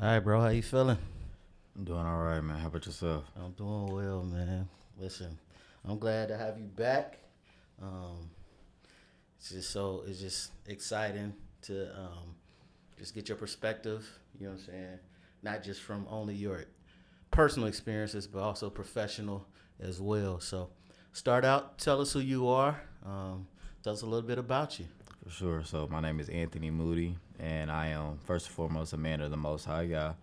All right, bro. How you feeling? I'm doing all right, man. How about yourself? I'm doing well, man. Listen, I'm glad to have you back. Um, it's just exciting to just get your perspective. You know what I'm saying? Not just from only your personal experiences, but also professional as well. So, start out. Tell us who you are. Tell us a little bit about you. For sure. So my name is Anthony Moody, and I am first and foremost a man of the Most High God,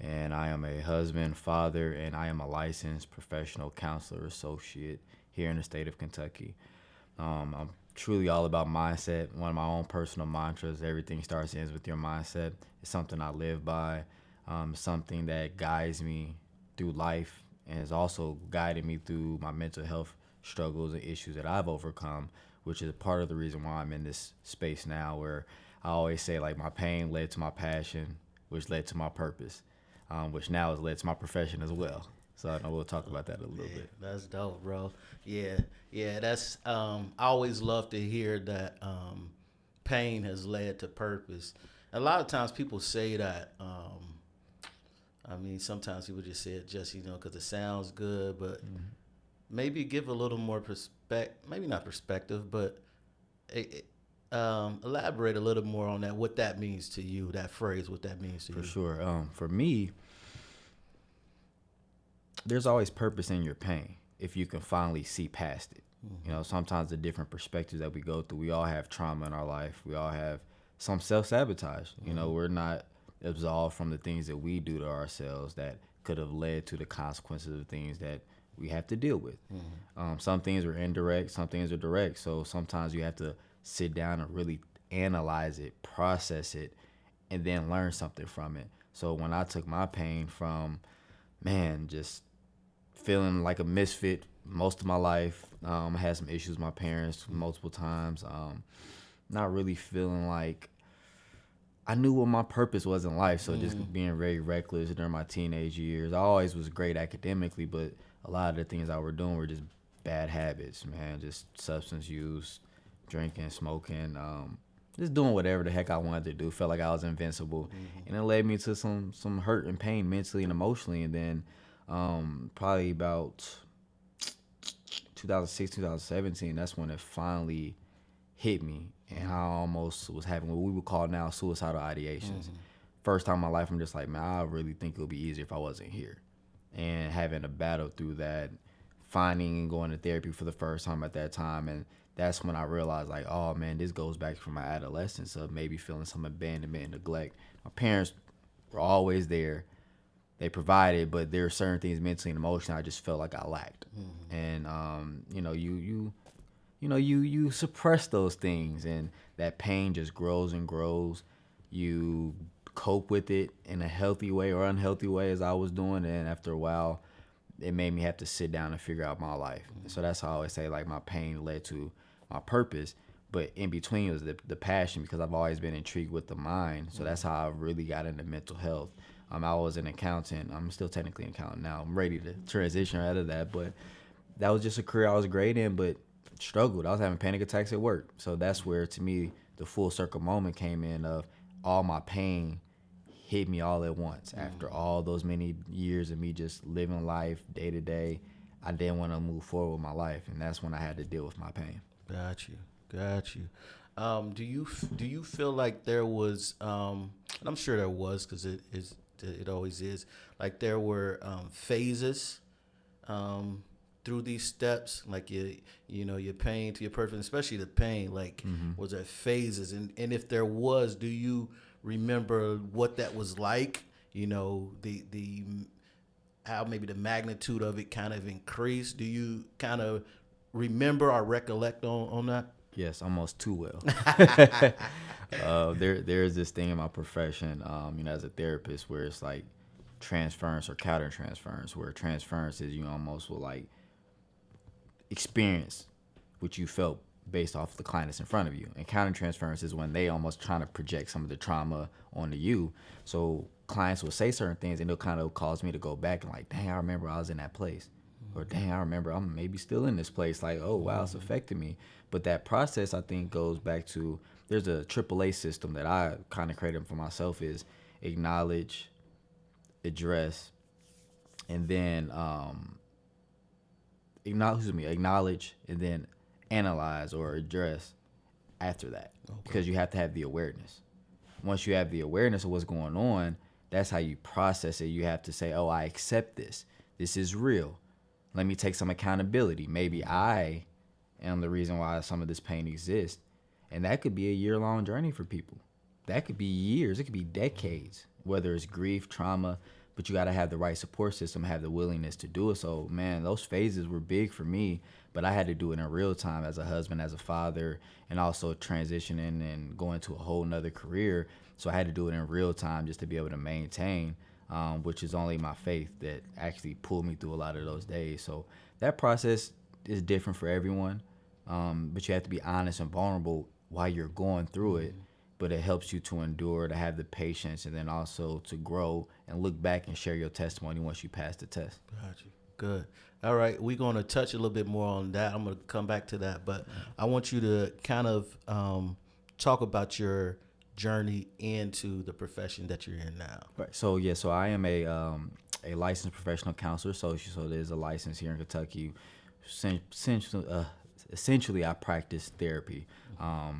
and I am a husband, father, and I am a licensed professional counselor associate here in the state of Kentucky. I'm truly all about mindset. One of my own personal mantras: everything starts and ends with your mindset. It's something I live by. Something that guides me through life and has also guided me through my mental health struggles and issues that I've overcome, which is part of the reason why I'm in this space now where I always say like my pain led to my passion, which led to my purpose, which now has led to my profession as well. So I know we'll talk about that a little Yeah, bit. that's dope, bro. Yeah, yeah. That's I always love to hear that pain has led to purpose. A lot of times people say that. I mean, sometimes people just say it just because it sounds good, but maybe give a little more perspective. Maybe not perspective, but elaborate a little more on that. What that means to you? That phrase. What that means to For you? sure. For me, there's always purpose in your pain if you can finally see past it. You know, sometimes the different perspectives that we go through, we all have trauma in our life. We all have some self sabotage. You know, we're not absolved from the things that we do to ourselves that could have led to the consequences of things that we have to deal with. Some things are indirect, some things are direct. So sometimes you have to sit down and really analyze it, process it, and then learn something from it. So when I took my pain from, man, just feeling like a misfit most of my life. I had some issues with my parents multiple times. Not really feeling like I knew what my purpose was in life. So just being very reckless during my teenage years. I always was great academically, but a lot of the things I were doing were just bad habits, man. Just substance use, drinking, smoking, just doing whatever the heck I wanted to do. Felt like I was invincible, and it led me to some hurt and pain mentally and emotionally. And then probably about 2006, 2017, that's when it finally hit me, and I almost was having what we would call now suicidal ideations. First time in my life, I'm just like, man, I really think it would be easier if I wasn't here. And having to battle through that, finding and going to therapy for the first time at that time, and that's when I realized, like, oh man, this goes back from my adolescence of maybe feeling some abandonment and neglect. My parents were always there, they provided, but there are certain things mentally and emotionally I just felt like I lacked. And you suppress those things, and that pain just grows and grows. You cope with it in a healthy way or unhealthy way, as I was doing, and after a while, it made me have to sit down and figure out my life. So that's how I always say like my pain led to my purpose. But in between was the passion because I've always been intrigued with the mind. So that's how I really got into mental health. I was an accountant. I'm still technically an accountant now. I'm ready to transition out of that. But that was just a career I was great in, but struggled. I was having panic attacks at work. So that's where, to me, the full circle moment came in of all my pain hit me all at once. After all those many years of me just living life day to day, I didn't want to move forward with my life, and that's when I had to deal with my pain. Got you. Got you. Do you feel like there was and I'm sure there was because it always is like there were phases um, through these steps like your pain to your purpose, especially the pain, like was there phases, and if there was, do you remember what that was like, the how maybe the magnitude of it kind of increased? Do you kind of remember or recollect on that? Yes, almost too well. There's this thing in my profession, as a therapist, where it's like transference or counter transference, where transference is you almost will like experience what you felt based off the client that's in front of you. And counter transference is when they almost trying to project some of the trauma onto you. So clients will say certain things and it'll kind of cause me to go back and like, dang, I remember I was in that place. Or dang, I remember I'm maybe still in this place. Like, oh wow, it's affecting me. But that process I think goes back to there's a AAA system that I kind of created for myself is acknowledge, address, and then acknowledge, and then analyze or address after that. Okay. Because you have to have the awareness. Once you have the awareness of what's going on, that's how you process it. You have to say, oh, I accept this. This is real. Let me take some accountability. Maybe I am the reason why some of this pain exists. And that could be a year-long journey for people. That could be years. It could be decades, whether it's grief, trauma, but you got to have the right support system, have the willingness to do it. So, man, those phases were big for me, but I had to do it in real time as a husband, as a father, and also transitioning and going to a whole nother career. So I had to do it in real time just to be able to maintain, which is only my faith that actually pulled me through a lot of those days. So that process is different for everyone, but you have to be honest and vulnerable while you're going through it. But it helps you to endure, to have the patience, and then also to grow and look back and share your testimony once you pass the test. Got you. Good. All right. We're going to touch a little bit more on that. I'm going to come back to that. But I want you to kind of talk about your journey into the profession that you're in now. Right. So, yeah, so I am a licensed professional counselor. So there's a license here in Kentucky. Essentially, I practice therapy. I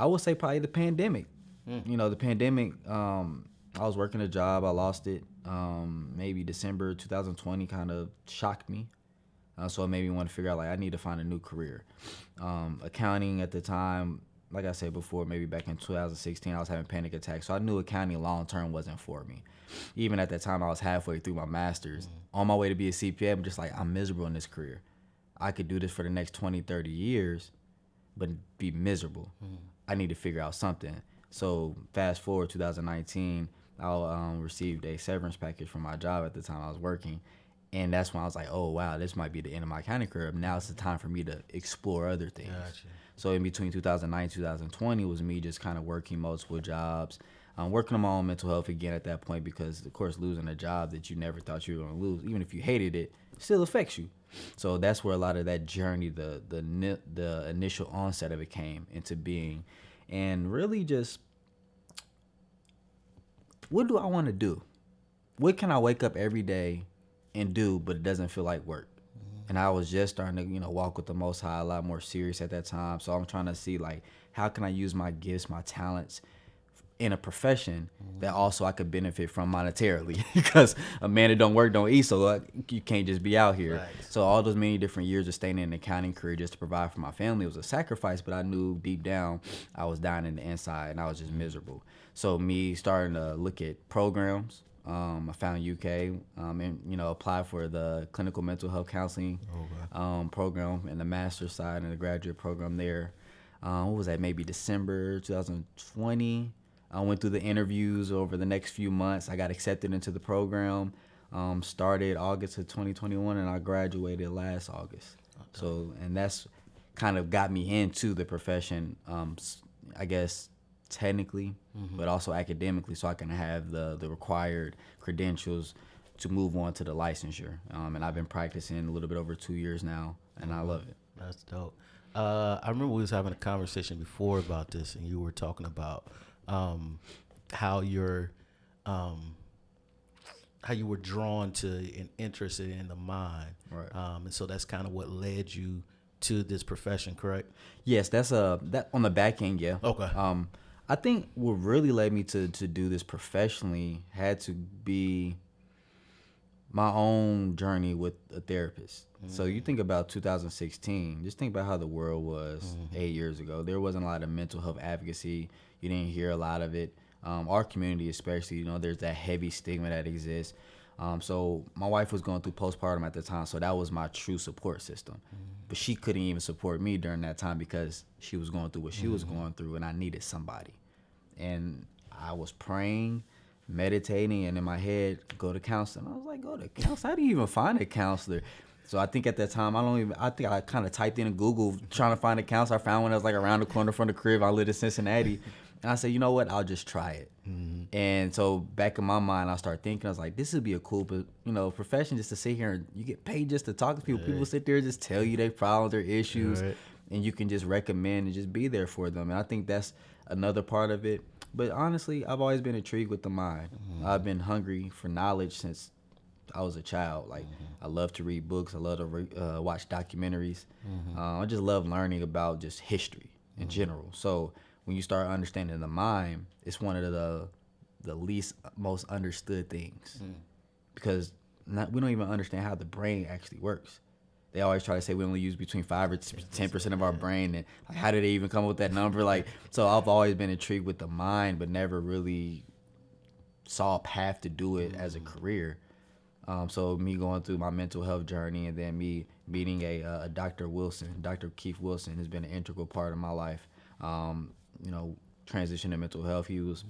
would say probably the pandemic. The pandemic, I was working a job. I lost it. Maybe December 2020 kind of shocked me. So it made me want to figure out, like, I need to find a new career. Accounting at the time, like I said before, maybe back in 2016, I was having panic attacks. So I knew accounting long-term wasn't for me. Even at that time, I was halfway through my master's. On my way to be a CPA, I'm just like, I'm miserable in this career. I could do this for the next 20, 30 years, but be miserable. I need to figure out something. So fast forward 2019, I received a severance package from my job at the time I was working. And that's when I was like, oh, wow, this might be the end of my accounting career. Now it's the time for me to explore other things. Gotcha. So in between 2009 2020 was me just kind of working multiple jobs, working on my own mental health again at that point, because, of course, losing a job that you never thought you were going to lose, even if you hated it, still affects you. So that's where a lot of that journey, the initial onset of it came into being. And really just, what do I want to do? What can I wake up every day and do, but it doesn't feel like work? And I was just starting to, walk with the Most High, a lot more serious at that time. So I'm trying to see, like, how can I use my gifts, my talents in a profession that also I could benefit from monetarily, because a man that don't work don't eat, so you can't just be out here. Right. So all those many different years of staying in an accounting career just to provide for my family was a sacrifice, but I knew deep down I was dying in the inside and I was just miserable. So me starting to look at programs, I found UK and applied for the clinical mental health counseling program and the master's side and the graduate program there. What was that? Maybe December 2020. I went through the interviews over the next few months. I got accepted into the program, started August of 2021, and I graduated last August. Okay. So, and that's kind of got me into the profession, I guess, technically, but also academically, so I can have the required credentials to move on to the licensure. And I've been practicing a little bit over 2 years now, and I love it. That's dope. I remember we was having a conversation before about this, and you were talking about how you were drawn to and interested in the mind, right? And so that's kind of what led you to this profession, correct? Yes, that's that on the back end, yeah. Okay. I think what really led me to do this professionally had to be my own journey with a therapist. So you think about 2016, just think about how the world was 8 years ago. There wasn't a lot of mental health advocacy. You didn't hear a lot of it. Our community especially, there's that heavy stigma that exists. So my wife was going through postpartum at the time, so that was my true support system. But she couldn't even support me during that time because she was going through what she was going through, and I needed somebody. And I was praying, meditating, and in my head, go to counseling. I was like, go to counseling? How do you even find a counselor? So I think at that time, I think I kind of typed in Google trying to find a counselor. I found one that was like around the corner from the crib. I lived in Cincinnati. And I said, you know what? I'll just try it. And so back in my mind, I started thinking, I was like, this would be a cool, profession just to sit here and you get paid just to talk to people. Right. People sit there and just tell you their problems, their issues, and you can just recommend and just be there for them. And I think that's another part of it. But honestly, I've always been intrigued with the mind. I've Mm-hmm. been hungry for knowledge since I was a child. Like, Mm-hmm. I love to read books. I love to watch documentaries. Mm-hmm. I just love learning about just history in Mm-hmm. general. So when you start understanding the mind, it's one of the least most understood things, because we don't even understand how the brain actually works. They always try to say we only use between 5 or 10% of our Yeah. brain, and like, how did they even come up with that number? Like, so I've always been intrigued with the mind, but never really saw a path to do it as a Mm-hmm. career. So me going through my mental health journey, and then me meeting a Dr. Wilson, Dr. Keith Wilson, has been an integral part of my life. Um, you know, transition to mental health. He was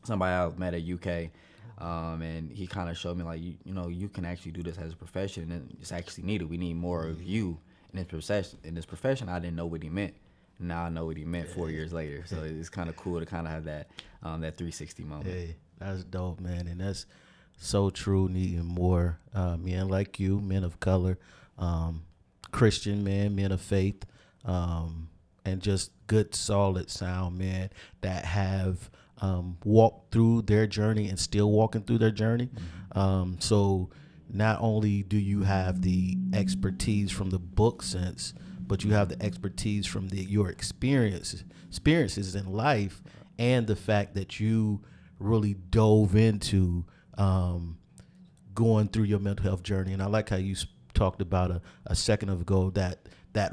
somebody I met at UK, and he kind of showed me like you know you can actually do this as a profession, and it's actually needed. We need more of Mm-hmm. you in this profession. In this profession, I didn't know what he meant. Now I know what he meant 4 years later. So it's kind of cool to kind of have that 360 moment. Hey, that's dope, man, and that's so true. Needing more men like you, men of color, um, Christian men, men of faith, and just good, solid, sound men that have walked through their journey and still walking through their journey. So not only do you have the expertise from the book sense, but you have the expertise from your experiences in life, and the fact that you really dove into going through your mental health journey. And I like how you talked about a second ago that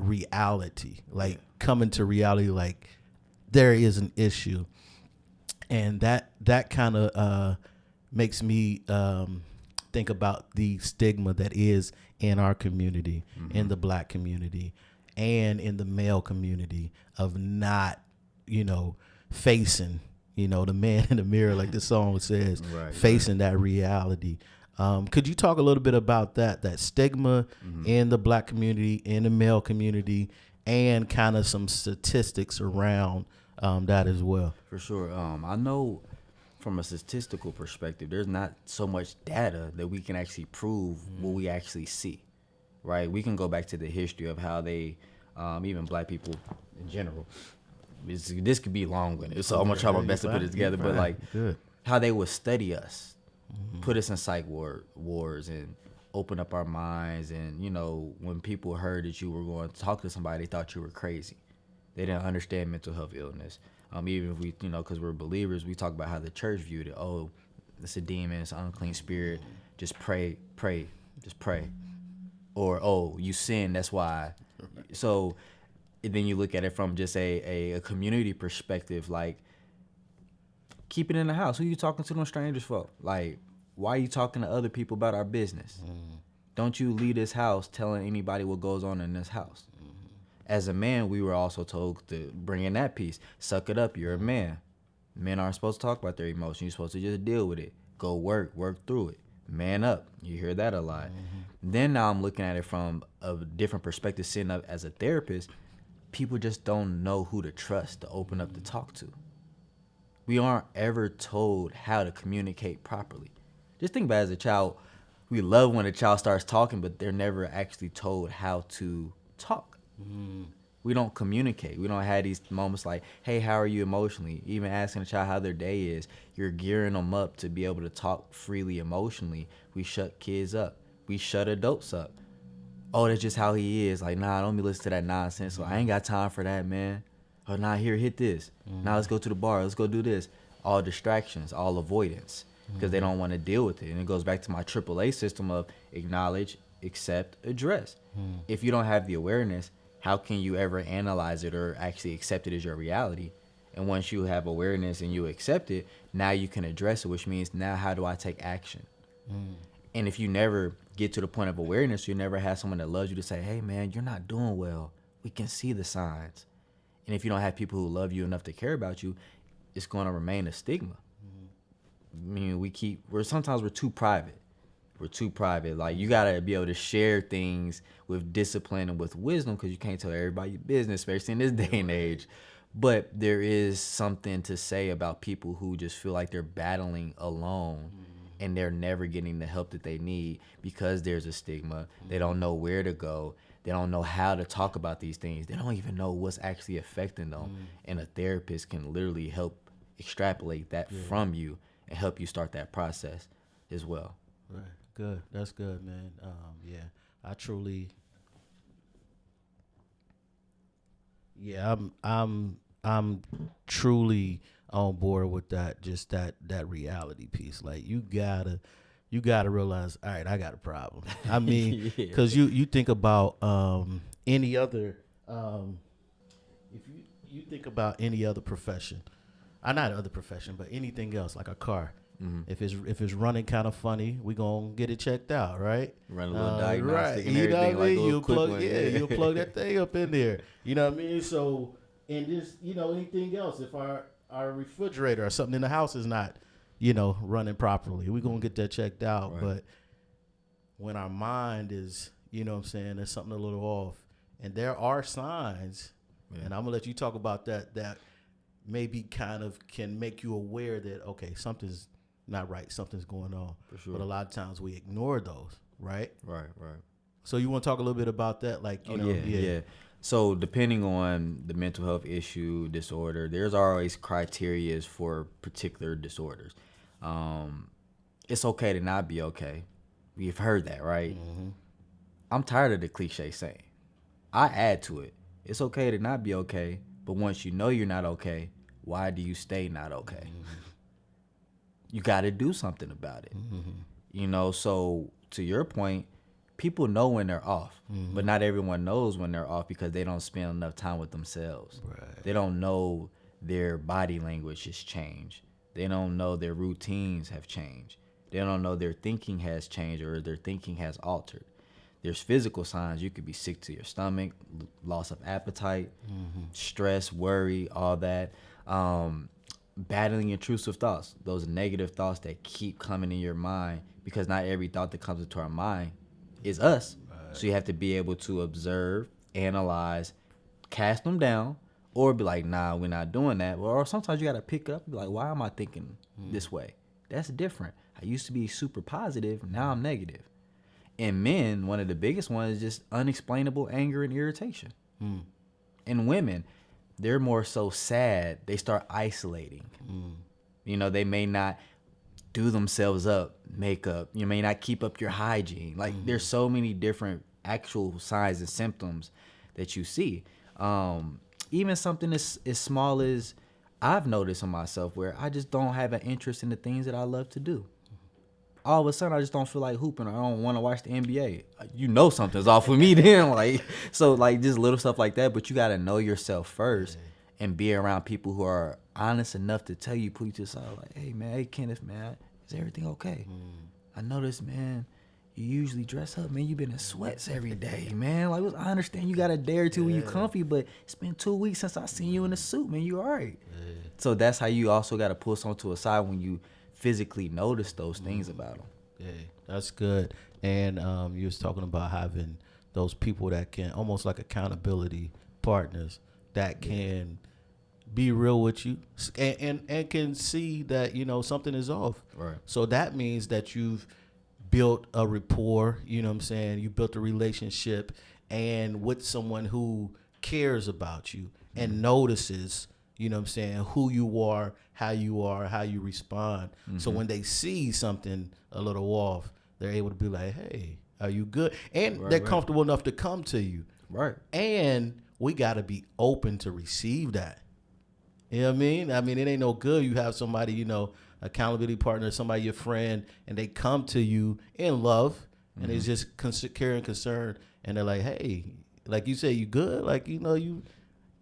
reality, like coming to reality, like there is an issue, and that kind of makes me think about the stigma that is in our community, in the black community, and in the male community of not, facing, the man in the mirror, like the song says, Right, right. facing that reality. Could you talk a little bit about that stigma in the black community, in the male community, and kind of some statistics around that as well? For sure. I know from a statistical perspective, there's not so much data that we can actually prove what we actually see, right? We can go back to the history of how they, even black people in general, this could be long-winded, so I'm gonna try my You best to put fine? it You together. But fine? like, Good. how they would study us, put us in wars, and open up our minds. And when people heard that you were going to talk to somebody, they thought you were crazy. They didn't understand mental health illness. Even if we, because we're believers, we talk about how the church viewed it. Oh, it's a demon, it's an unclean spirit. Just pray, just pray. Or, oh, you sin, that's why. So and then you look at it from just a community perspective, like, keep it in the house. Who you talking to them strangers for? Like, why are you talking to other people about our business? Don't you leave this house telling anybody what goes on in this house. As a man, we were also told to bring in that piece. Suck it up. You're a man. Men aren't supposed to talk about their emotions. You're supposed to just deal with it. Go work through it. Man up. You hear that a lot. Then now I'm looking at it from a different perspective, sitting up as a therapist. People just don't know who to trust to open up to talk to. We aren't ever told how to communicate properly. Just think about it as a child. We love when a child starts talking, but they're never actually told how to talk. We don't communicate. We don't have these moments like, hey, how are you emotionally? Even asking a child how their day is, you're gearing them up to be able to talk freely emotionally. We shut kids up. We shut adults up. Oh, that's just how he is. Like, nah, don't be listening to that nonsense. So I ain't got time for that, man. Oh, nah, here, hit this. Now let's go to the bar. Let's go do this. All distractions, all avoidance, because they don't want to deal with it. And it goes back to my AAA system of acknowledge, accept, address. If you don't have the awareness, how can you ever analyze it or actually accept it as your reality? And once you have awareness and you accept it, now you can address it, which means now how do I take action? And if you never get to the point of awareness, you never have someone that loves you to say, hey, man, you're not doing well. We can see the signs. And if you don't have people who love you enough to care about you, it's going to remain a stigma. I mean, sometimes we're too private. We're too private. Like, you got to be able to share things with discipline and with wisdom, because you can't tell everybody your business, especially in this day and age. But there is something to say about people who just feel like they're battling alone and they're never getting the help that they need because there's a stigma. They don't know where to go. They don't know how to talk about these things. They don't even know what's actually affecting them. And a therapist can literally help extrapolate that from you and help you start that process as well. Right. Good. That's good, man. Yeah. I truly. Yeah. I'm truly on board with that. Just that reality piece. Like you gotta realize. All right, I got a problem. I mean, Yeah. because you think about any other if you think about any other profession, not other profession, but anything else like a car. If it's running kind of funny, we gonna get it checked out, right? Run a little Right. diagnostic and You know everything, what I like a mean? little You'll quick plug, one. yeah, Yeah. you'll plug that thing up in there. You know what I mean? So, and just anything else, if our refrigerator or something in the house is not, running properly, we gonna get that checked out. Right. But when our mind is, what I'm saying, there's something a little off, and there are signs, and I'm gonna let you talk about that maybe kind of can make you aware that, okay, something's not right, something's going on. For sure. But a lot of times we ignore those, right? Right. So you want to talk a little bit about that? Like, Yeah. So depending on the mental health issue, disorder, there's always criterias for particular disorders. It's okay to not be okay. We've heard that, right? Mm-hmm. I'm tired of the cliche saying. I add to it. It's okay to not be okay, but once you know you're not okay, why do you stay not okay? Mm-hmm. You got to do something about it. Mm-hmm. So to your point, people know when they're off, but not everyone knows when they're off because they don't spend enough time with themselves. Right. They don't know their body language has changed. They don't know their routines have changed. They don't know their thinking has changed or their thinking has altered. There's physical signs. You could be sick to your stomach, loss of appetite, stress, worry, all that. Battling intrusive thoughts, those negative thoughts that keep coming in your mind, because not every thought that comes into our mind is us. Right. So you have to be able to observe, analyze, cast them down, or be like, nah, we're not doing that. Or sometimes you got to pick it up and be like, why am I thinking this way? That's different. I used to be super positive. Now I'm negative. In men, one of the biggest ones is just unexplainable anger and irritation. In women, they're more so sad. They start isolating. They may not do themselves up, makeup. You may not keep up your hygiene. Like there's so many different actual signs and symptoms that you see. Even something as small as I've noticed in myself where I just don't have an interest in the things that I love to do. All of a sudden, I just don't feel like hooping. I don't want to watch the NBA. Something's off with me then. So just little stuff like that. But you got to know yourself first and be around people who are honest enough to tell you, pull you to the side, like, hey, man, hey, Kenneth, man, is everything okay? I noticed, man, you usually dress up, man. You been in sweats every day, man. Like, I understand you got a day or two when you comfy, but it's been 2 weeks since I seen you in a suit, man. You all right? So that's how you also got to pull someone to a side when you physically notice those things about them. Yeah, that's good. And you was talking about having those people that can almost like accountability partners that can be real with you and can see that something is off. Right. So that means that you've built a rapport. You know what I'm saying? You built a relationship and with someone who cares about you and notices. You know what I'm saying? Who you are, how you respond. So when they see something a little off, they're able to be like, hey, are you good? And they're comfortable enough to come to you. Right. And we got to be open to receive that. You know what I mean? I mean, it ain't no good. You have somebody, accountability partner, somebody, your friend, and they come to you in love and it's just care and concern. And they're like, hey, like you say, you good? Like, you...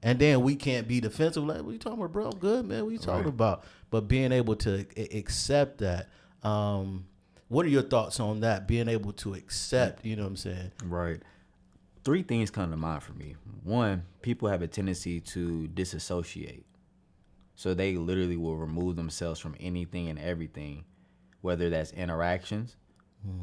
And then we can't be defensive. Like, what you talking about, bro? I'm good, man. What you talking about? But being able to accept that. What are your thoughts on that? Being able to accept, you know what I'm saying? Right. 3 things come to mind for me. One, people have a tendency to disassociate. So they literally will remove themselves from anything and everything, whether that's interactions,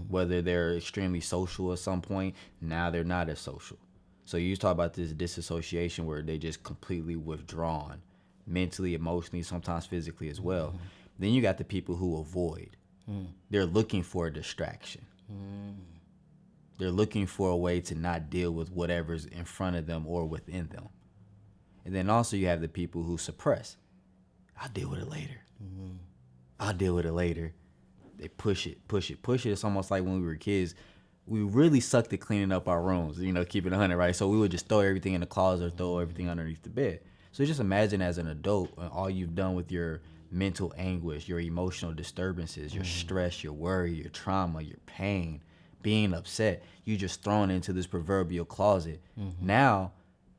whether they're extremely social at some point. Now they're not as social. So you talk about this disassociation where they just completely withdrawn, mentally, emotionally, sometimes physically as well. Then you got the people who avoid. They're looking for a distraction. They're looking for a way to not deal with whatever's in front of them or within them. And then also you have the people who suppress. I'll deal with it later. I'll deal with it later. They push it, push it, push it. It's almost like when we were kids, we really sucked at cleaning up our rooms, keeping it 100, right? So we would just throw everything in the closet or throw everything underneath the bed. So just imagine as an adult, all you've done with your mental anguish, your emotional disturbances, your stress, your worry, your trauma, your pain, being upset, you just thrown into this proverbial closet. Now,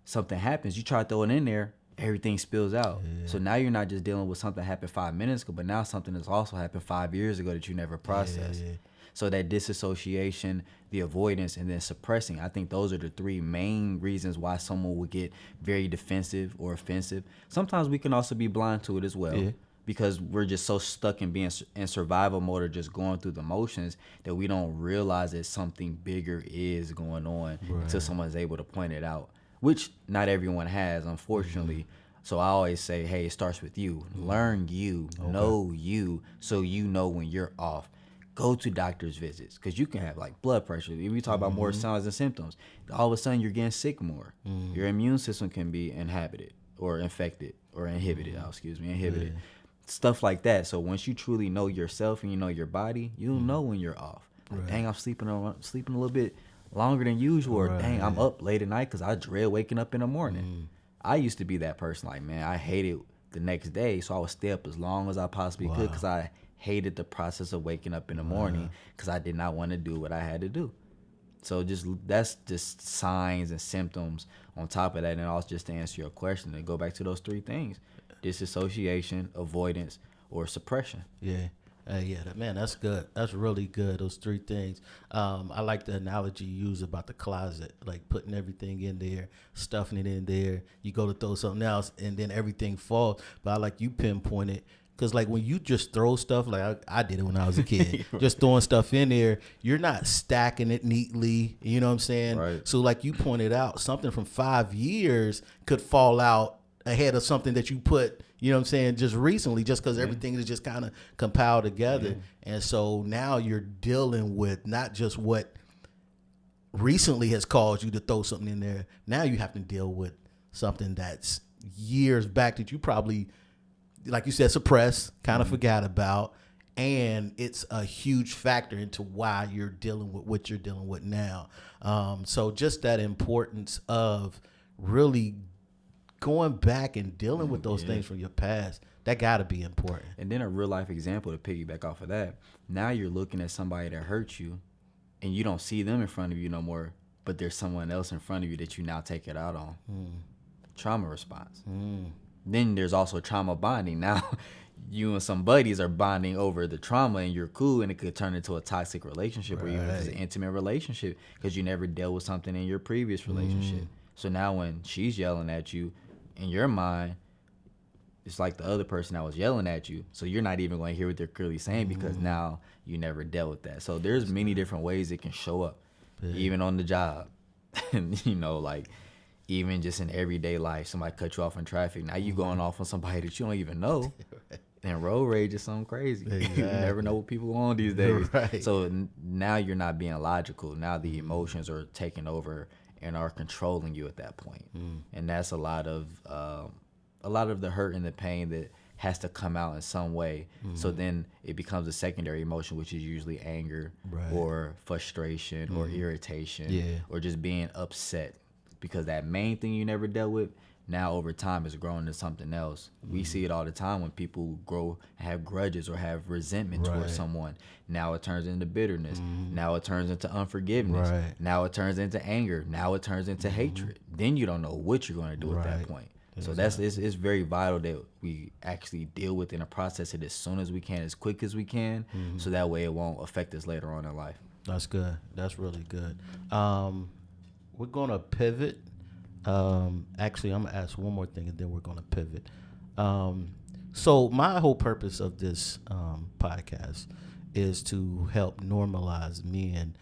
something happens, you try to throw it in there, everything spills out. So now you're not just dealing with something that happened 5 minutes ago, but now something that's also happened 5 years ago that you never processed. So that disassociation, the avoidance, and then suppressing, I think those are the three main reasons why someone would get very defensive or offensive. Sometimes we can also be blind to it as well, because we're just so stuck in being in survival mode or just going through the motions that we don't realize that something bigger is going on until someone's able to point it out, which not everyone has, unfortunately. So I always say, hey, it starts with you. Learn you, know you, so you know when you're off. Go to doctor's visits, because you can have like blood pressure. If we talk about more signs and symptoms, all of a sudden you're getting sick more. Your immune system can be inhibited or infected or inhibited. Inhibited. Stuff like that. So once you truly know yourself and you know your body, you'll know when you're off. Like, dang, I'm sleeping a little bit longer than usual, or dang, I'm up late at night because I dread waking up in the morning. I used to be that person. Like, man, I hated the next day, so I would stay up as long as I possibly could, because I hated the process of waking up in the morning, because I did not want to do what I had to do. So that's just signs and symptoms on top of that. And also, just to answer your question and go back to those three things: disassociation, avoidance, or suppression. Man, that's good. That's really good. Those three things. I like the analogy you use about the closet, like putting everything in there, stuffing it in there. You go to throw something else, and then everything falls. But I like you pinpointed, because like when you just throw stuff, like I did it when I was a kid, just throwing stuff in there, you're not stacking it neatly. You know what I'm saying? Right. So like you pointed out, something from 5 years could fall out ahead of something that you put, you know what I'm saying, just recently, just because everything is just kind of compiled together. And so now you're dealing with not just what recently has caused you to throw something in there. Now you have to deal with something that's years back that you probably, like you said, suppressed, kind of forgot about. And it's a huge factor into why you're dealing with what you're dealing with now. So just that importance of really going back and dealing with those things from your past, that got to be important. And then a real life example to piggyback off of that. Now you're looking at somebody that hurt you, and you don't see them in front of you no more, but there's someone else in front of you that you now take it out on. Trauma response. Then there's also trauma bonding. Now you and some buddies are bonding over the trauma, and you're cool, and it could turn into a toxic relationship, or even if it's an intimate relationship, because you never dealt with something in your previous relationship. So now when she's yelling at you, in your mind, it's like the other person that was yelling at you. So you're not even going to hear what they're clearly saying, because now you never dealt with that. So there's many different ways it can show up, even on the job. And, like even just in everyday life, somebody cut you off in traffic. Now you going off on somebody that you don't even know. And road rage is something crazy. You never know what people on these days. So now you're not being logical. Now the emotions are taking over and are controlling you at that point. And that's a lot of the hurt and the pain that has to come out in some way. So then it becomes a secondary emotion, which is usually anger or frustration or irritation or just being upset, because that main thing you never dealt with now over time is growing into something else. We see it all the time when people grow, have grudges or have resentment towards someone. Now it turns into bitterness. Now it turns into unforgiveness. Now it turns into anger. Now it turns into hatred. Then you don't know what you're going to do at that point. So it's very vital that we actually deal with it and process it as soon as we can, as quick as we can, so that way it won't affect us later on in life. That's good. That's really good. We're going to pivot. Actually, I'm gonna ask one more thing, and then we're gonna pivot. So my whole purpose of this podcast is to help normalize men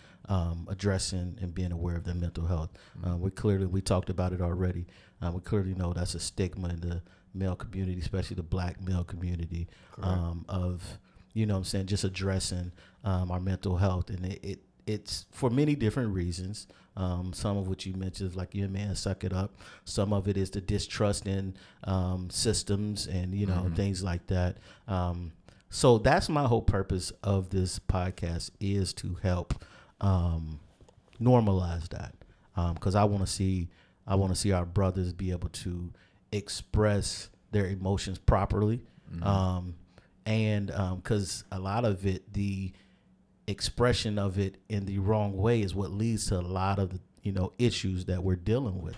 addressing and being aware of their mental health. We talked about it already. We clearly know that's a stigma in the male community, especially the black male community, of, you know what I'm saying, just addressing our mental health. And it's for many different reasons. Some of which you mentioned, like your man, suck it up. Some of it is the distrust in systems and things like that. So that's my whole purpose of this podcast, is to help normalize that, because I want to see our brothers be able to express their emotions properly, and because a lot of it, the expression of it in the wrong way is what leads to a lot of the issues that we're dealing with.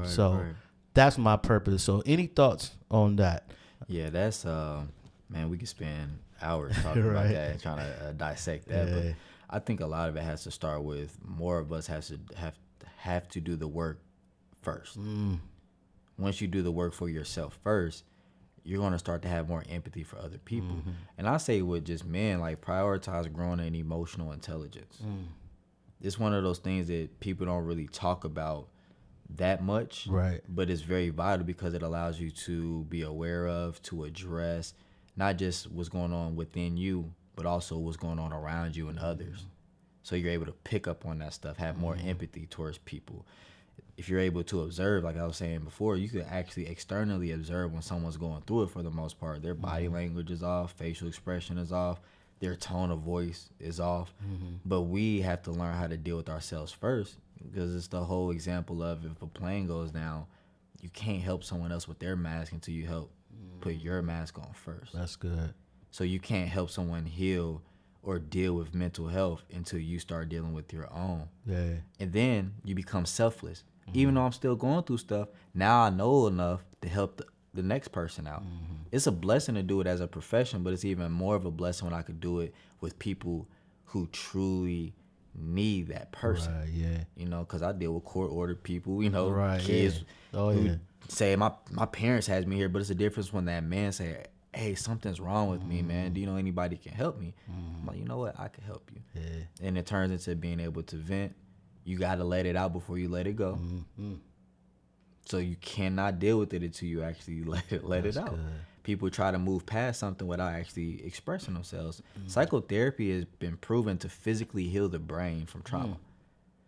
So that's my purpose. So any thoughts on that? Yeah, that's man, we could spend hours talking about that and trying to dissect that. Yeah. But I think a lot of it has to start with more of us have to do the work first. Once you do the work for yourself first, you're going to start to have more empathy for other people. And I say with just men, like, prioritize growing in emotional intelligence. It's one of those things that people don't really talk about that much, Right. but it's very vital because it allows you to be aware of, to address not just what's going on within you, but also what's going on around you and others. So you're able to pick up on that stuff, have more empathy towards people. If you're able to observe, like I was saying before, you can actually externally observe when someone's going through it for the most part. Their body language is off, facial expression is off, their tone of voice is off. But we have to learn how to deal with ourselves first, because it's the whole example of, if a plane goes down, you can't help someone else with their mask until you help put your mask on first. That's good. So you can't help someone heal or deal with mental health until you start dealing with your own. Yeah. And then you become selfless. Even though I'm still going through stuff, now I know enough to help the next person out. It's a blessing to do it as a profession, but it's even more of a blessing when I could do it with people who truly need that person. Right, yeah. Because I deal with court-ordered people, Right, kids yeah. who say, my parents has me here, but it's a difference when that man say, hey, something's wrong with me, man. Do you know anybody can help me? I'm like, you know what? I can help you. Yeah. And it turns into being able to vent. You got to let it out before you let it go. So you cannot deal with it until you actually let it out. Good. People try to move past something without actually expressing themselves. Psychotherapy has been proven to physically heal the brain from trauma,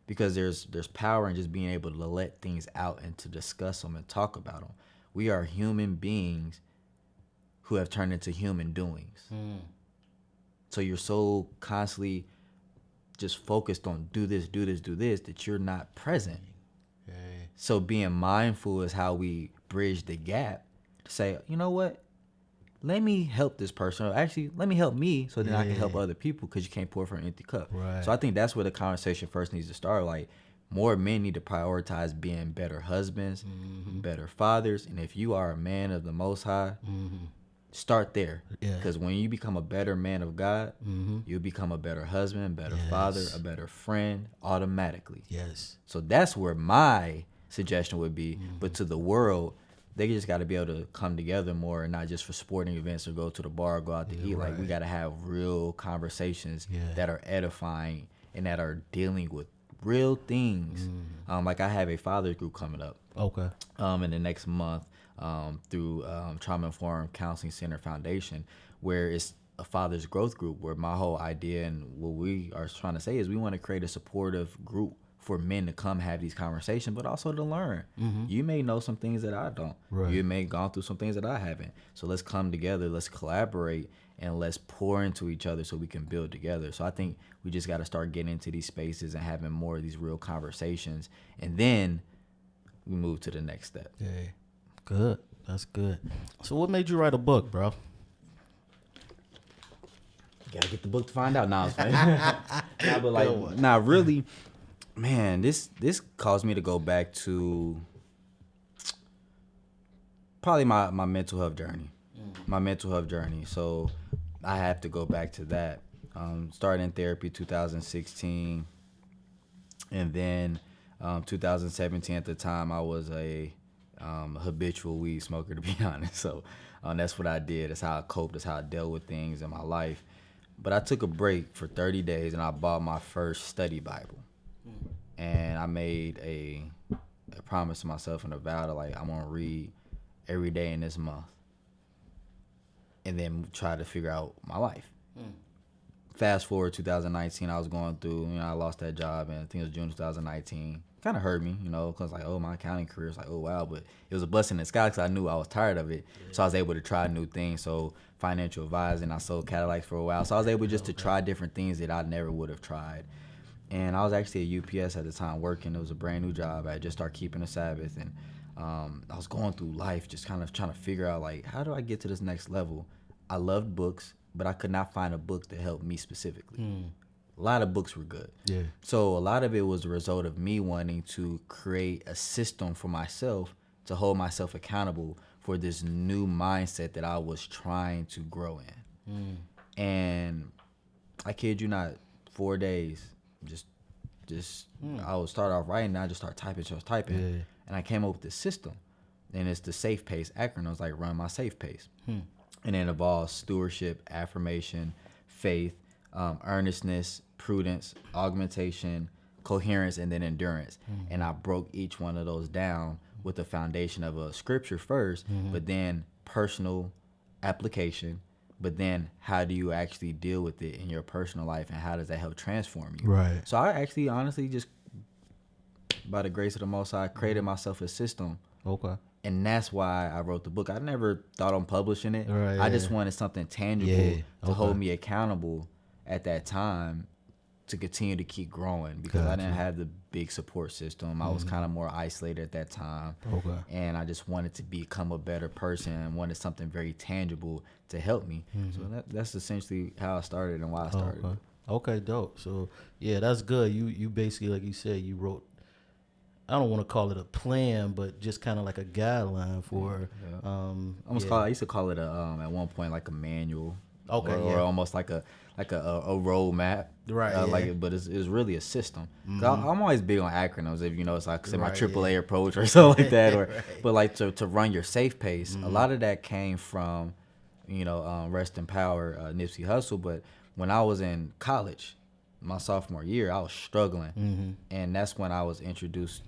because there's power in just being able to let things out and to discuss them and talk about them. We are human beings who have turned into human doings. So you're so constantly just focused on do this, that you're not present. Yeah. So being mindful is how we bridge the gap to say, you know what? Let me help this person. Or actually, let me help me so then I can help other people, because you can't pour from an empty cup. Right. So I think that's where the conversation first needs to start. Like, more men need to prioritize being better husbands, better fathers. And if you are a man of the Most High, start there. Yeah. Because when you become a better man of God, you'll become a better husband, better father, a better friend automatically. Yes. So that's where my suggestion would be. But to the world, they just got to be able to come together more, and not just for sporting events or go to the bar or go out to eat. right. Like, we got to have real conversations that are edifying and that are dealing with real things. Like, I have a father's group coming up. Okay. In the next month, through Trauma Informed Counseling Center Foundation, where it's a father's growth group, where my whole idea and what we are trying to say is we want to create a supportive group for men to come have these conversations, but also to learn. You may know some things that I don't. Right. You may have gone through some things that I haven't. So let's come together, let's collaborate, and let's pour into each other so we can build together. So I think we just got to start getting into these spaces and having more of these real conversations, and then we move to the next step. Yeah. Good. That's good. So what made you write a book, bro? Gotta get the book to find out. Nah, but like, really, man, this caused me to go back to probably my mental health journey. My mental health journey. So I have to go back to that. Started in therapy 2016, and then 2017 at the time I was a habitual weed smoker, to be honest. So that's what I did. That's how I coped. That's how I dealt with things in my life. But I took a break for 30 days and I bought my first study Bible. And I made a promise to myself and a vow to, like, I'm going to read every day in this month. And then try to figure out my life. fast forward 2019, I was going through, I lost that job, and I think it was June 2019. Kind of hurt me, because like, oh, my accounting career is like, oh, wow. But it was a blessing in disguise because I knew I was tired of it. Yeah. So I was able to try new things. So financial advising, I sold Cadillacs for a while. So I was able just to try different things that I never would have tried. And I was actually at UPS at the time working. It was a brand new job. I had just started keeping the Sabbath. And I was going through life just kind of trying to figure out, like, how do I get to this next level? I loved books, but I could not find a book that helped me specifically. A lot of books were good. Yeah. So a lot of it was a result of me wanting to create a system for myself to hold myself accountable for this new mindset that I was trying to grow in. And I kid you not, 4 days, I would start off writing, and I just start typing. Yeah. And I came up with this system. And it's the Safe Pace acronym. It's like run my safe pace. And it involves stewardship, affirmation, faith, earnestness, prudence, augmentation, coherence, and then endurance. And I broke each one of those down with the foundation of a scripture first, but then personal application, but then how do you actually deal with it in your personal life, and how does that help transform you? Right. So I actually honestly just, by the grace of the Most High, created myself a system. Okay. And that's why I wrote the book. I never thought on publishing it. Right, I just wanted something tangible to hold me accountable at that time to continue to keep growing, because I didn't have the big support system. I was kind of more isolated at that time. Okay. And I just wanted to become a better person and wanted something very tangible to help me. So that's essentially how I started and why I started. Okay, dope. So, yeah, that's good. You basically, like you said, you wrote, I don't want to call it a plan, but just kind of like a guideline for. Yeah. I used to call it at one point like a manual. Okay. Or almost like a roadmap. Right. But it's really a system. I'm always big on acronyms. If it's like say my AAA approach or something like that, or but like to run your safe pace. A lot of that came from, rest in power, Nipsey Hussle. But when I was in college, my sophomore year, I was struggling, and that's when I was introduced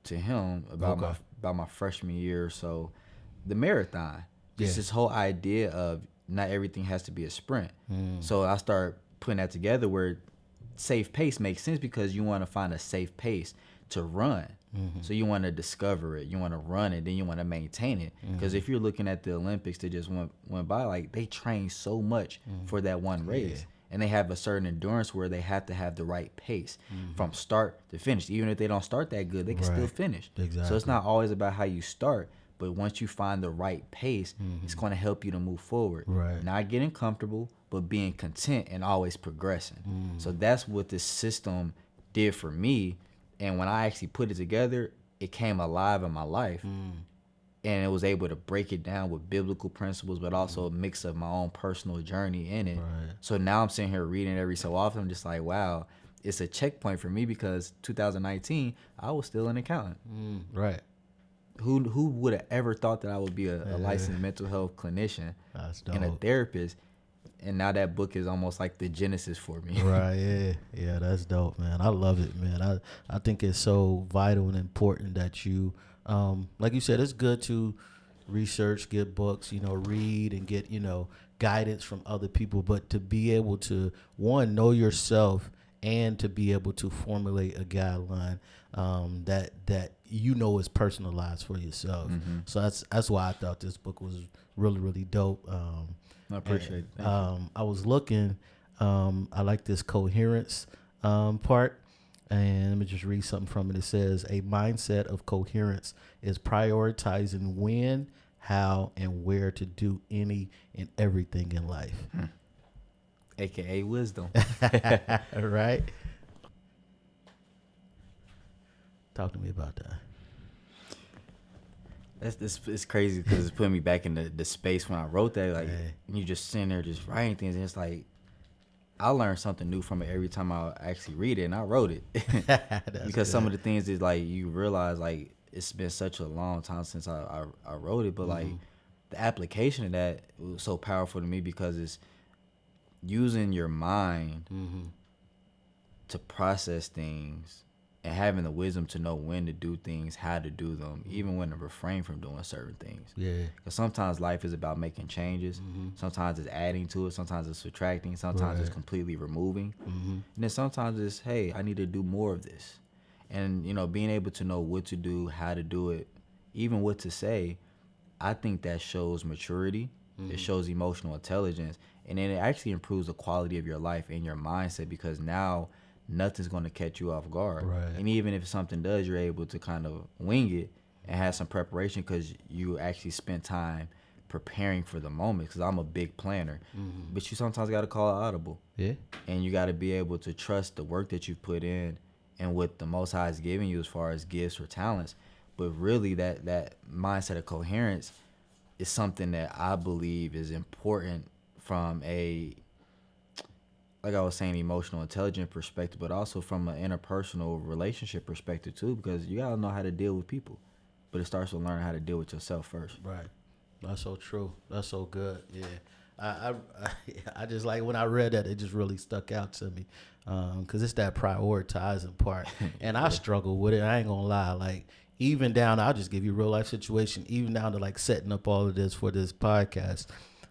to him about my freshman year or so, the marathon. Just this whole idea of not everything has to be a sprint. So I started putting that together where safe pace makes sense, because you want to find a safe pace to run. So you want to discover it, you want to run it, then you want to maintain it. Because if you're looking at the Olympics that just went by, like they train so much for that one race. Yeah. And they have a certain endurance where they have to have the right pace from start to finish. Even if they don't start that good, they can still finish. Exactly. So it's not always about how you start, but once you find the right pace, it's going to help you to move forward. Right. Not getting comfortable, but being content and always progressing. So that's what this system did for me. And when I actually put it together, it came alive in my life. And it was able to break it down with biblical principles, but also a mix of my own personal journey in it. Right. So now I'm sitting here reading every so often. I'm just like, wow, it's a checkpoint for me, because 2019, I was still an accountant. Right. Who would have ever thought that I would be a licensed mental health clinician and a therapist? And now that book is almost like the genesis for me. Right, yeah, that's dope, man. I love it, man. I think it's so vital and important that you, like you said, it's good to research, get books, read and get, guidance from other people, but to be able to, one, know yourself, and to be able to formulate a guideline that is personalized for yourself. So that's why I thought this book was really, really dope. I appreciate it. I was looking, I like this coherence part, and let me just read something from it. It says, a mindset of coherence is prioritizing when, how, and where to do any and everything in life. AKA wisdom. Right? Talk to me about that. It's crazy, because it's putting me back in the space when I wrote that. Like, you just sitting there just writing things, and it's like I learn something new from it every time I actually read it, and I wrote it. Because good. Some of the things is like you realize, like, it's been such a long time since I wrote it, but like the application of that was so powerful to me, because it's using your mind to process things and having the wisdom to know when to do things, how to do them, even when to refrain from doing certain things. Yeah. Because sometimes life is about making changes. Sometimes it's adding to it. Sometimes it's subtracting. Sometimes it's Right. completely removing. And then sometimes it's, hey, I need to do more of this. And, being able to know what to do, how to do it, even what to say, I think that shows maturity. It shows emotional intelligence. And then it actually improves the quality of your life and your mindset, because now nothing's going to catch you off guard. Right. And even if something does, you're able to kind of wing it and have some preparation, because you actually spent time preparing for the moment. Because I'm a big planner. But you sometimes got to call it audible. Yeah. And you got to be able to trust the work that you put in and what the Most High is giving you as far as gifts or talents. But really, that mindset of coherence is something that I believe is important from a, like I was saying, emotional intelligence perspective, but also from an interpersonal relationship perspective too, because you gotta know how to deal with people. But it starts with learning how to deal with yourself first. Right. That's so true. That's so good. Yeah. I just like when I read that, it just really stuck out to me, because it's that prioritizing part, and I struggle with it. I ain't gonna lie. Like, even down, I'll just give you a real life situation. Even down to like setting up all of this for this podcast,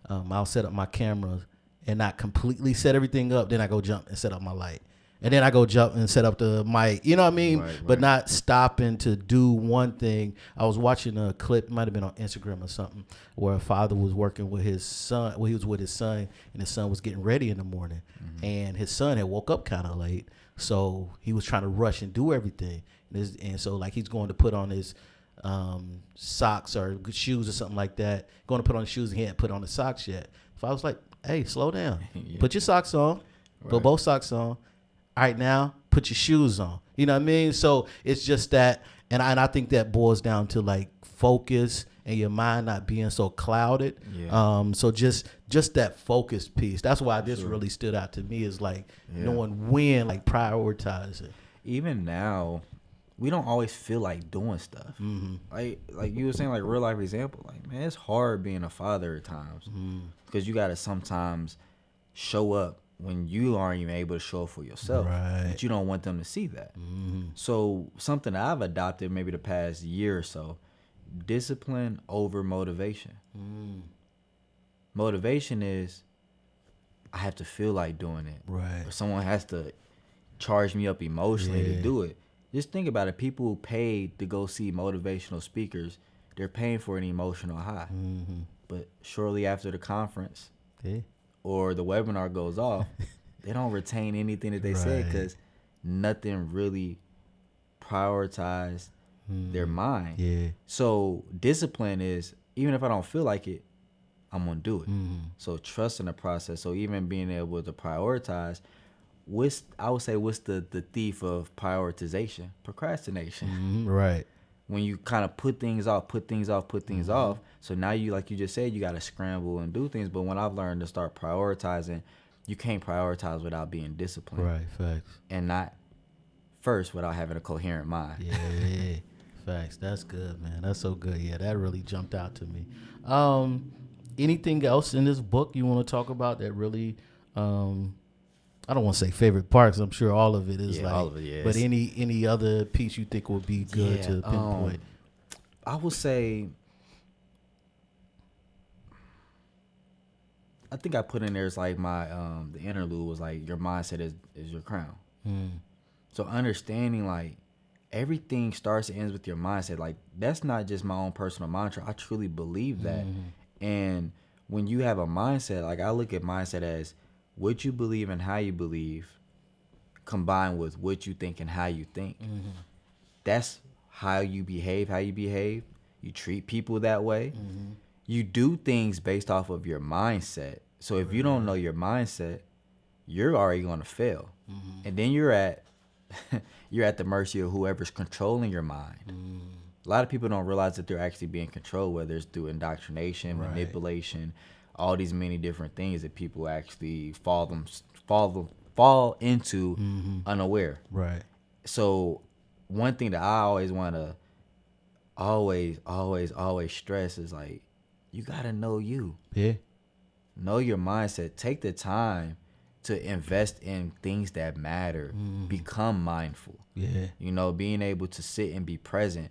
I'll set up my camera and not completely set everything up. Then I go jump and set up my light. And then I go jump and set up the mic. You know what I mean? Right. But not stopping to do one thing. I was watching a clip, it might have been on Instagram or something, where a father was working with his son. Well, he was with his son, and his son was getting ready in the morning. And his son had woke up kind of late. So he was trying to rush and do everything. And so, like, he's going to put on his socks or shoes or something like that. Going to put on his shoes, and he hadn't put on his socks yet. So I was like, hey, slow down. Yeah. Put your socks on. Put Right. both socks on. All right, now put your shoes on. You know what I mean? So it's just that, and I think that boils down to like focus and your mind not being so clouded. Yeah. So just that focus piece. That's why this really stood out to me, is like knowing when, like prioritizing. Even now, we don't always feel like doing stuff. Like you were saying, like real life example. Like, man, it's hard being a father at times, because you got to sometimes show up when you aren't even able to show up for yourself. Right. But you don't want them to see that. So something that I've adopted maybe the past year or so, discipline over motivation. Motivation is, I have to feel like doing it. Right. Or someone has to charge me up emotionally to do it. Just think about it. People who paid to go see motivational speakers, they're paying for an emotional high. But shortly after the conference, Yeah. or the webinar goes off, they don't retain anything that they said, because nothing really prioritized their mind. Yeah. So discipline is, even if I don't feel like it, I'm going to do it. So trust in the process. So even being able to prioritize, I would say what's the thief of prioritization? Procrastination. Right. When you kind of put things off. So now you, like you just said, you got to scramble and do things. But when I've learned to start prioritizing, you can't prioritize without being disciplined. Right. Facts. And not first without having a coherent mind. Yeah. Facts. That's good, man. That's so good. Yeah, that really jumped out to me. Anything else in this book you want to talk about that really, I don't want to say favorite parts. I'm sure all of it is all of it, yeah. But any other piece you think would be good to pinpoint? I would say, I think I put in there, it's like my the interlude was like, your mindset is your crown. So understanding, like, everything starts and ends with your mindset. Like, that's not just my own personal mantra. I truly believe that. And when you have a mindset, like, I look at mindset as what you believe and how you believe combined with what you think and how you think. That's how you behave. You treat people that way. You do things based off of your mindset. So if you don't know your mindset, you're already going to fail. And then you're at the mercy of whoever's controlling your mind. A lot of people don't realize that they're actually being controlled, whether it's through indoctrination, manipulation, all these many different things that people actually fall into unaware. Right. So one thing that I always want to always stress is, like, you got to know you. Yeah. Know your mindset. Take the time to invest in things that matter. Become mindful. Yeah. You know, being able to sit and be present.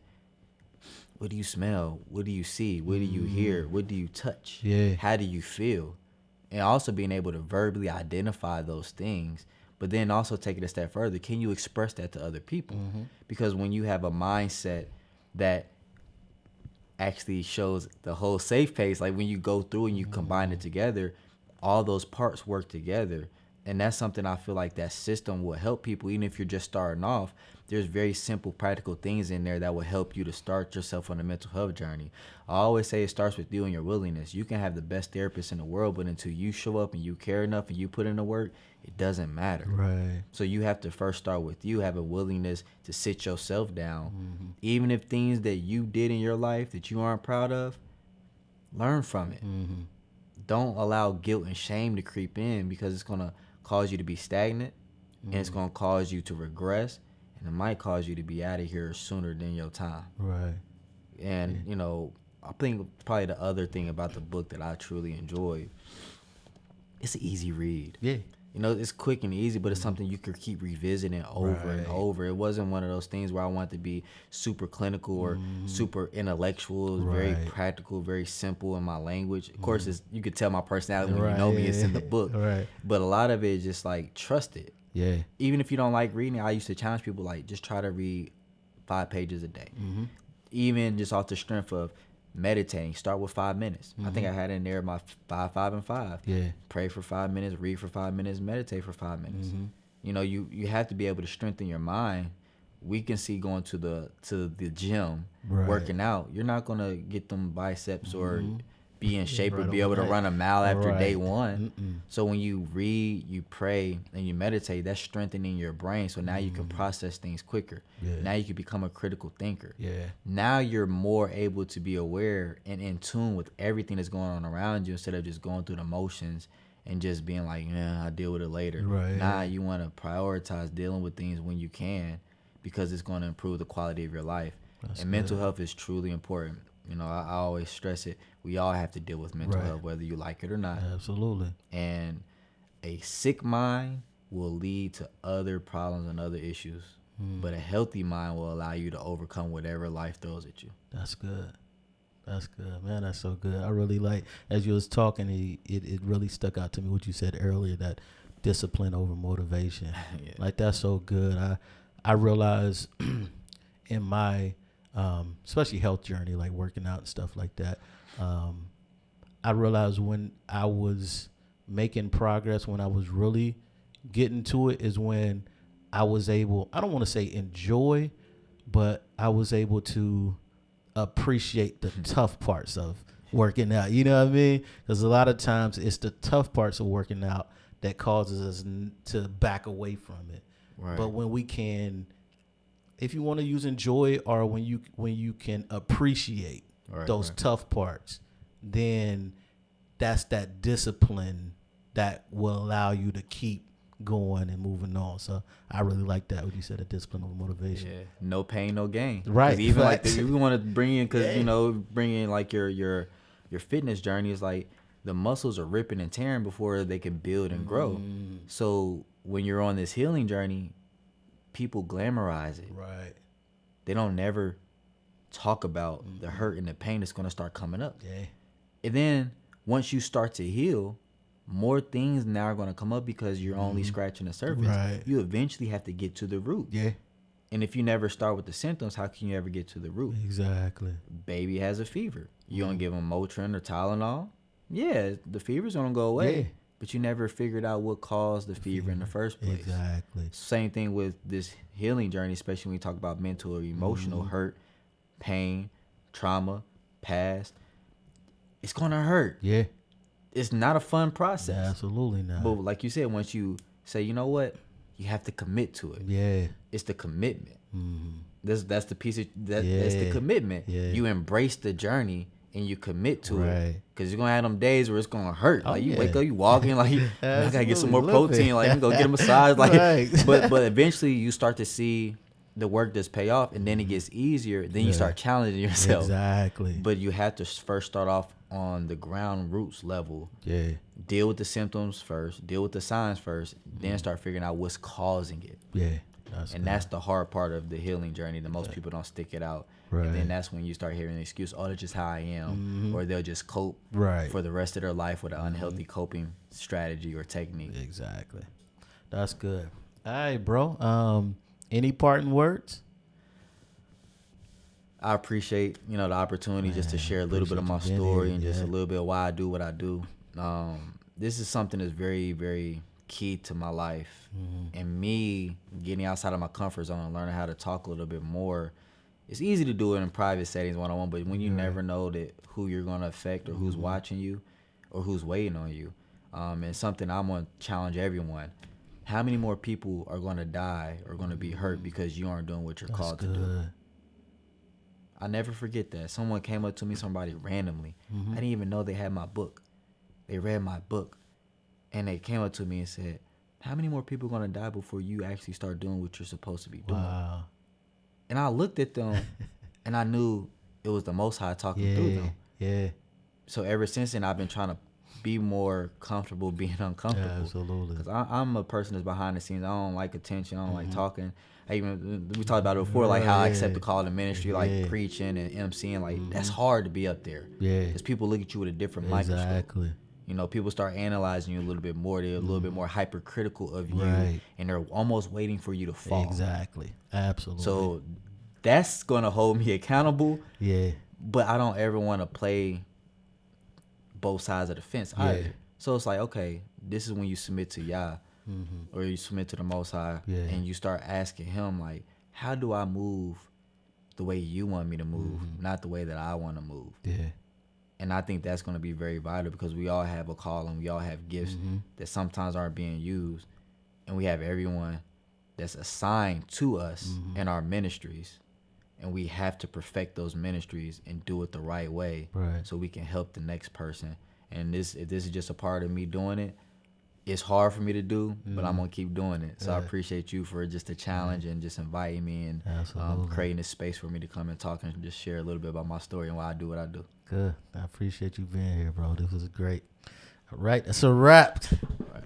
What do you smell? What do you see? What do you hear? What do you touch? Yeah. How do you feel? And also being able to verbally identify those things, but then also take it a step further. Can you express that to other people? Because when you have a mindset that actually shows the whole safe pace, like when you go through and you combine it together, all those parts work together. And that's something I feel like that system will help people, even if you're just starting off. There's very simple, practical things in there that will help you to start yourself on a mental health journey. I always say it starts with you and your willingness. You can have the best therapist in the world, but until you show up and you care enough and you put in the work, it doesn't matter. Right. So you have to first start with you, have a willingness to sit yourself down. Even if things that you did in your life that you aren't proud of, learn from it. Don't allow guilt and shame to creep in, because it's going to cause you to be stagnant, and it's going to cause you to regress, and it might cause you to be out of here sooner than your time. Right. And, you know, I think probably the other thing about the book that I truly enjoyed, it's an easy read. Yeah. You know, it's quick and easy, but it's something you could keep revisiting over and over. It wasn't one of those things where I wanted to be super clinical or super intellectual. It was very practical, very simple in my language. Of course, you could tell my personality when you know me. It's in the book. Right. But a lot of it is just like, trust it. Yeah. Even if you don't like reading, I used to challenge people, like, just try to read 5 pages a day. Even just off the strength of meditating, start with 5 minutes. I think I had in there my 5, 5, and 5. Yeah. Pray for 5 minutes, read for 5 minutes, meditate for 5 minutes. You know, you have to be able to strengthen your mind. We can see going to the gym, working out. You're not gonna get them biceps or be in shape or be able to run a mile after day one. So when you read, you pray, and you meditate, that's strengthening your brain. So now you can process things quicker. Now you can become a critical thinker. Now you're more able to be aware and in tune with everything that's going on around you, instead of just going through the motions and just being like, yeah, I'll deal with it later. Now you want to prioritize dealing with things when you can, because it's going to improve the quality of your life. And mental health is truly important. You know, I always stress it. We all have to deal with mental health, whether you like it or not. Absolutely. And a sick mind will lead to other problems and other issues. But a healthy mind will allow you to overcome whatever life throws at you. That's good. That's good, man. That's so good. I really like, as you was talking, it really stuck out to me what you said earlier, that discipline over motivation. Like, that's so good. I realize in my especially health journey, like working out and stuff like that, I realized when I was making progress, when I was really getting to it, is when I was able, I don't want to say enjoy, but I was able to appreciate the tough parts of working out. You know what I mean? Because a lot of times it's the tough parts of working out that causes us to back away from it. But when we can, if you want to use enjoy, or when you can appreciate those tough parts, then that's that discipline that will allow you to keep going and moving on. So I really like that what you said, a discipline over motivation. Yeah, no pain, no gain. Right. Even like we want to bring in, because you know, bring in like your fitness journey is like the muscles are ripping and tearing before they can build and grow. So when you're on this healing journey, people glamorize it. Right. They don't never talk about the hurt and the pain that's going to start coming up. Yeah. And then once you start to heal, more things now are going to come up, because you're only scratching the surface. Right. You eventually have to get to the root. Yeah. And if you never start with the symptoms, how can you ever get to the root? Exactly. Baby has a fever. You gonna give him Motrin or Tylenol? Yeah, the fever's gonna go away. Yeah. But you never figured out what caused the fever in the first place. Exactly. Same thing with this healing journey, especially when we talk about mental or emotional hurt, pain, trauma, past. It's gonna hurt. Yeah. It's not a fun process. Absolutely not. But like you said, once you say, you know what, you have to commit to it. Yeah. It's the commitment. That's the piece of that's the commitment. Yeah. You embrace the journey and you commit to it, Right. because you're gonna have them days where it's gonna hurt. Oh, Like you yeah. wake up, you walking, like I gotta get some more Absolutely. protein. Like I'm gonna go get a massage. Like, Right. but eventually you start to see the work does pay off, and then it gets easier. Then you Yeah. start challenging yourself. Exactly. But you have to first start off on the ground roots level. Yeah. Deal with the symptoms first. Deal with the signs first. Then start figuring out what's causing it. Yeah. And that's the hard part of the healing journey that most people don't stick it out. Right. And then that's when you start hearing the excuse, oh, that's just how I am. Mm-hmm. Or they'll just cope Right. for the rest of their life with an unhealthy coping strategy or technique. Exactly. That's good. All right, bro. Any parting words? I appreciate, the opportunity just to share a little bit of my story and just a little bit of why I do what I do. This is something that's very, very key to my life. And me getting outside of my comfort zone and learning how to talk a little bit more. It's easy to do it in private settings one-on-one, but when you never know that who you're going to affect or who's watching you or who's waiting on you, and something I'm going to challenge everyone. How many more people are going to die or going to be hurt because you aren't doing what you're called to do? I never forget that. Someone came up to me, somebody randomly. I didn't even know they had my book. They read my book. And they came up to me and said, how many more people are going to die before you actually start doing what you're supposed to be doing? Wow. And I looked at them and I knew it was the Most High talking through them. Yeah. So ever since then, I've been trying to be more comfortable being uncomfortable. Yeah, absolutely. Because I'm a person that's behind the scenes. I don't like attention. I don't like talking. We talked about it before, like how I accept the call to ministry, like preaching and emceeing. Like that's hard to be up there. Yeah. Because people look at you with a different microscope. Exactly. People start analyzing you a little bit more. They're a little bit more hypercritical of you, Right. and they're almost waiting for you to fall. Exactly. Absolutely. So that's gonna hold me accountable. Yeah. But I don't ever want to play both sides of the fence either. So it's like, okay, this is when you submit to Yah, or you submit to the Most High, and you start asking Him, like, how do I move the way you want me to move, not the way that I want to move? Yeah. And I think that's going to be very vital because we all have a call and we all have gifts that sometimes aren't being used. And we have everyone that's assigned to us in our ministries. And we have to perfect those ministries and do it the right way, so we can help the next person. And if this is just a part of me doing it, it's hard for me to do, but I'm going to keep doing it. So I appreciate you for just the challenge and just inviting me and creating this space for me to come and talk and just share a little bit about my story and why I do what I do. Good. I appreciate you being here, bro. This was great. All right. That's a wrap. All right.